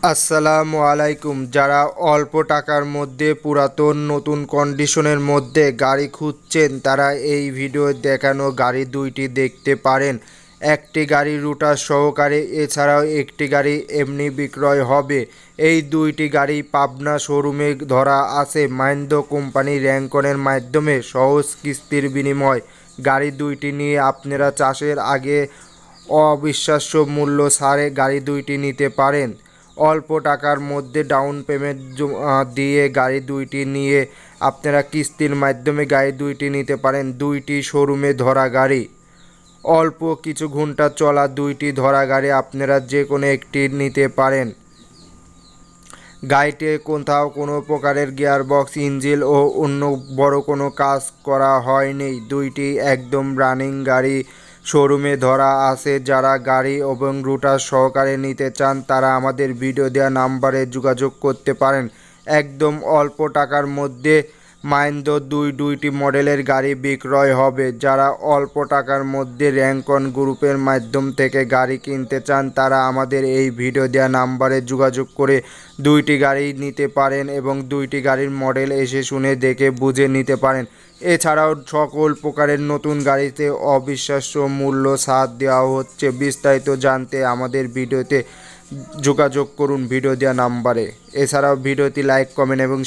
আসসালামু আলাইকুম। যারা অল্প টাকার মধ্যে পুরাতন নতুন কন্ডিশনের মধ্যে গাড়ি খুঁজছেন তারা এই ভিডিও দেখানো গাড়ি দুইটি দেখতে পারেন। একটি গাড়ি রুটার সহকারে, এছাড়াও একটি গাড়ি এমনি বিক্রয় হবে। এই দুইটি গাড়ি পাবনা শোরুমে ধরা আছে মাহিন্দ্রা কোম্পানি র্যাঙ্কনের মাধ্যমে সহজ কিস্তির বিনিময়। গাড়ি দুইটি নিয়ে আপনারা চাষের আগে অবিশ্বাস্য মূল্য ছাড়ে গাড়ি দুইটি নিতে পারেন। অল্প টাকার মধ্যে ডাউন পেমেন্ট দিয়ে গাড়ি দুইটি নিয়ে আপনারা কিস্তির মাধ্যমে গাড়ি দুইটি নিতে পারেন। দুইটি শোরুমে ধরা গাড়ি, অল্প কিছু ঘন্টা চলা দুইটি ধরা গাড়ি আপনারা যে কোনো একটি নিতে পারেন। গাড়িতে কোথাও কোনো প্রকারের গিয়ারবক্স, ইঞ্জিন ও অন্য বড় কোনো কাজ করা হয়নি। দুইটি একদম রানিং গাড়ি শোরুমে ধরা আছে। যারা গাড়ি এবং রুটার সহকারে নিতে চান তারা আমাদের ভিডিও দেওয়া নাম্বারে যোগাযোগ করতে পারেন। একদম অল্প টাকার মধ্যে মাহিন্দ্রা দুইটি মডেলের গাড়ি বিক্রয় হবে। যারা অল্প টাকার মধ্যে র্যাঙ্কন গ্রুপের মাধ্যম থেকে গাড়ি কিনতে চান তারা আমাদের এই ভিডিও দেওয়া নাম্বারে যোগাযোগ করে দুইটি গাড়ি নিতে পারেন এবং দুইটি গাড়ির মডেল এসে শুনে দেখে বুঝে নিতে পারেন। এছাড়াও সকল প্রকারের নতুন গাড়িতে অবিশ্বাস্য মূল্য ছাড় দেওয়া হচ্ছে। বিস্তারিত জানতে আমাদের ভিডিওতে যোগাযোগ করুন ভিডিও দেওয়া নাম্বারে। এছাড়াও ভিডিওটি লাইক, কমেন্ট এবং